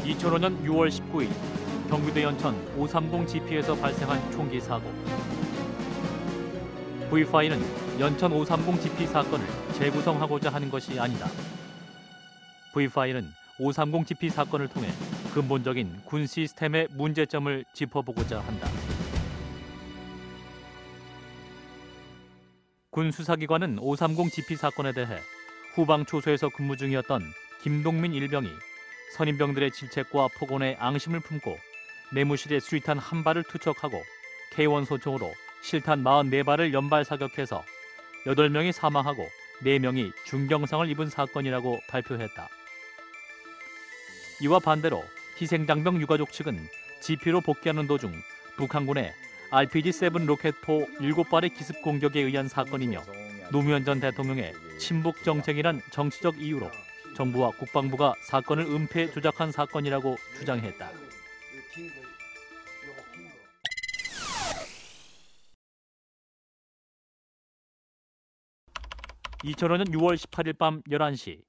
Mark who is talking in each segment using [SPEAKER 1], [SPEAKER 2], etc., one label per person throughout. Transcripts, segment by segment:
[SPEAKER 1] 2005년 6월 19일 경기도 연천 530 GP에서 발생한 총기 사고. V5는 연천 530 GP 사건을 재구성하고자 하는 것이 아니다. V5는 530 GP 사건을 통해 근본적인 군 시스템의 문제점을 짚어보고자 한다. 군 수사기관은 530 GP 사건에 대해 후방 초소에서 근무 중이었던 김동민 일병이 선임병들의 질책과 폭언에 앙심을 품고 내무실에 수리탄 한 발을 투척하고 K1 소총으로 실탄 44발을 연발 사격해서 8명이 사망하고 4명이 중경상을 입은 사건이라고 발표했다. 이와 반대로 희생장병 유가족 측은 GP로 복귀하는 도중 북한군의 RPG-7 로켓포 7발의 기습 공격에 의한 사건이며 노무현 전 대통령의 친북 정책이란 정치적 이유로 정부와 국방부가 사건을 은폐 조작한 사건이라고 주장했다. 2005년 6월 18일 밤 11시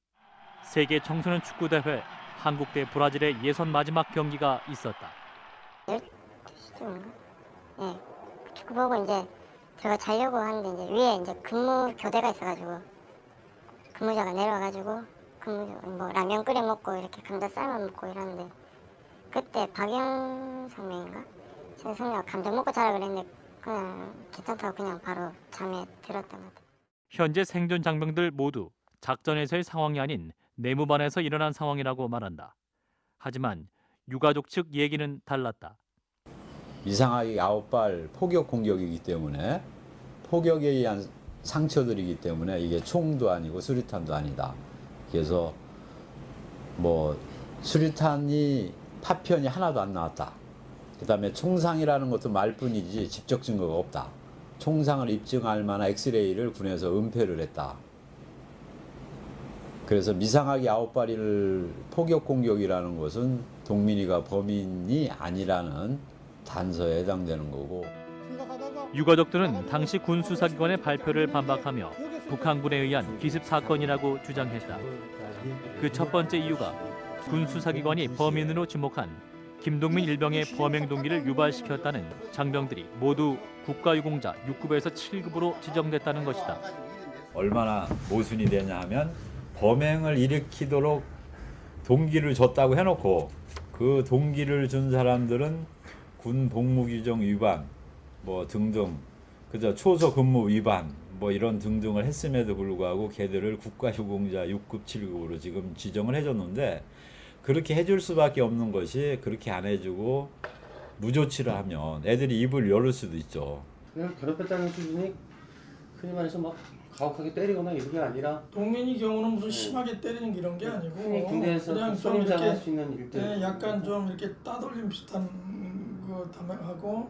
[SPEAKER 1] 세계 청소년 축구대회 한국 대 브라질의 예선 마지막 경기가 있었다.
[SPEAKER 2] 12시쯤인가? 네, 축구 보고 이제 제가 자려고 하는데 이제 위에 이제 근무 교대가 있어가지고 근무자가 내려와가지고 뭐 라면 끓여 먹고 이렇게 감자 삶아 먹고 이러는데 그때 박영성 명인가? 제 성녀가 감자 먹고 자라 그랬는데 그냥 괜찮다고 그냥 바로 잠에 들었던 것 같아요.
[SPEAKER 1] 현재 생존 장병들 모두 작전에서의 상황이 아닌 내무반에서 일어난 상황이라고 말한다. 하지만 유가족 측 얘기는 달랐다.
[SPEAKER 3] 이상하게 9발 포격 공격이기 때문에 포격에 의한 상처들이기 때문에 이게 총도 아니고 수리탄도 아니다. 그래서 뭐 수리탄이 파편이 하나도 안 나왔다. 그다음에 총상이라는 것도 말뿐이지 직접 증거가 없다. 총상을 입증할 만한 엑스레이를 군에서 은폐를 했다. 그래서 미상하게 9발을 포격 공격이라는 것은 동민이가 범인이 아니라는 단서에 해당되는 거고.
[SPEAKER 1] 유가족들은 당시 군 수사기관의 발표를 반박하며 북한군에 의한 기습 사건이라고 주장했다. 그 첫 번째 이유가 군 수사기관이 범인으로 지목한 김동민 일병의 범행 동기를 유발시켰다는 장병들이 모두 국가유공자 6급에서 7급으로 지정됐다는 것이다.
[SPEAKER 3] 얼마나 모순이 되냐 하면 범행을 일으키도록 동기를 줬다고 해놓고 그 동기를 준 사람들은 군 복무규정 위반 뭐 등등 그저 초소 근무 위반 뭐 이런 등등을 했음에도 불구하고 걔들을 국가유공자 6급 7급으로 지금 지정을 해줬는데 그렇게 해줄 수밖에 없는 것이 그렇게 안 해주고 무조치를 하면 애들이 입을 열을 수도 있죠.
[SPEAKER 4] 그냥 괴롭혔다는 수준이 흔히 말해서 막 가혹하게 때리거나 이런 게 아니라
[SPEAKER 5] 동민이 경우는 무슨 심하게 때리는 이런 게 아니고
[SPEAKER 4] 군대에서
[SPEAKER 5] 그냥 좀 이렇게
[SPEAKER 4] 할 수 있는 일들
[SPEAKER 5] 약간 좀 이렇게 따돌림 비슷한 거 하고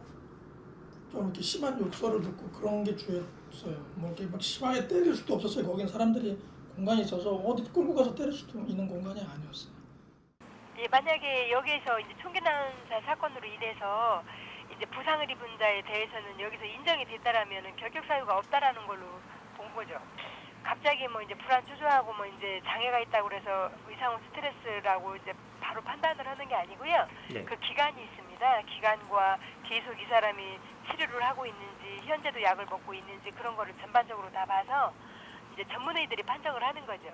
[SPEAKER 5] 좀 이렇게 심한 욕설을 듣고 그런 게 주였어요. 뭐 이렇게 막 심하게 때릴 수도 없었어요. 거긴 사람들이 공간이 있어서 어디 끌고 가서 때릴 수도 있는 공간이 아니었어요.
[SPEAKER 6] 예, 만약에 여기에서 이제 총기 난사 사건으로 인해서 이제 부상을 입은 자에 대해서는 여기서 인정이 됐다라면은 결격 사유가 없다라는 걸로 본 거죠. 갑자기 뭐 이제 불안 초조하고 뭐 이제 장애가 있다고 그래서 의상 후 스트레스라고 이제 바로 판단을 하는 게 아니고요.
[SPEAKER 4] 네.
[SPEAKER 6] 그 기간이 있습니다. 기간과 계속 이 사람이 치료를 하고 있는지 현재도 약을 먹고 있는지 그런 거를 전반적으로 다 봐서 이제 전문의들이 판정을 하는 거죠.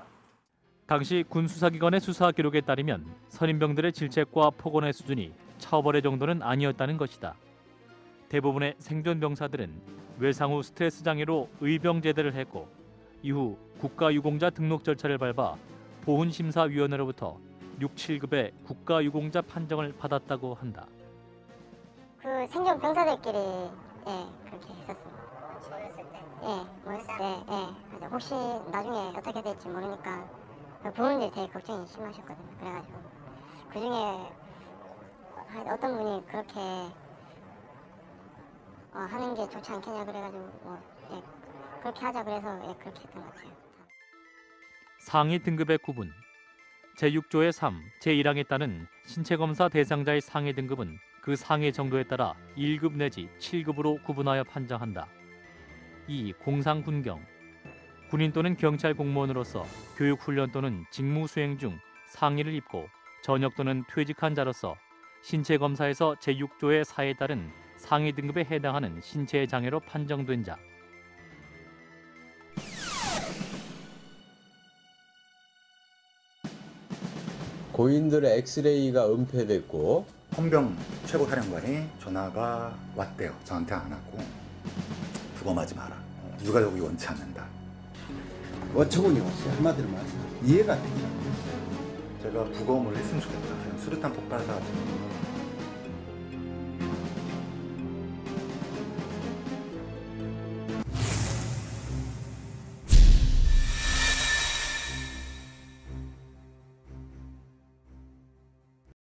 [SPEAKER 1] 당시 군 수사기관의 수사 기록에 따르면 선임병들의 질책과 폭언의 수준이 처벌의 정도는 아니었다는 것이다. 대부분의 생존 병사들은 외상 후 스트레스 장애로 의병 제대를 했고 이후 국가유공자 등록 절차를 밟아 보훈심사위원회로부터 6, 7급의 국가유공자 판정을 받았다고 한다.
[SPEAKER 2] 그 생존 병사들끼리 그렇게 했었습니다. 모였을 때 혹시 나중에 어떻게 될지 모르니까 부모님들이 되게 걱정이 심하셨거든요. 그래가지고 그 중에 어떤 분이 그렇게 하는 게 좋지 않겠냐 그래가지고 그렇게 하자 그래서 그렇게 했던 것 같아요.
[SPEAKER 1] 상위 등급의 구분 제6조의 3, 제1항에 따른 신체검사 대상자의 상위 등급은 그 상해 정도에 따라 1급 내지 7급으로 구분하여 판정한다. 2. 공상군경 군인 또는 경찰 공무원으로서 교육 훈련 또는 직무 수행 중 상의를 입고 전역 또는 퇴직한 자로서 신체 검사에서 제6조의 사에 따른 상위 등급에 해당하는 신체 장애로 판정된 자.
[SPEAKER 7] 고인들의 엑스레이가 은폐됐고
[SPEAKER 8] 헌병 최고사령관이 전화가 왔대요. 저한테 안 왔고 부검하지 마라. 유가족이 원치 않는다.
[SPEAKER 9] 어처구니 없이 한마디로 말해서 이해가 되지 않아요.
[SPEAKER 8] 제가 부검을 했으면 좋겠다. 그냥 수류탄 폭발사 같은 경우는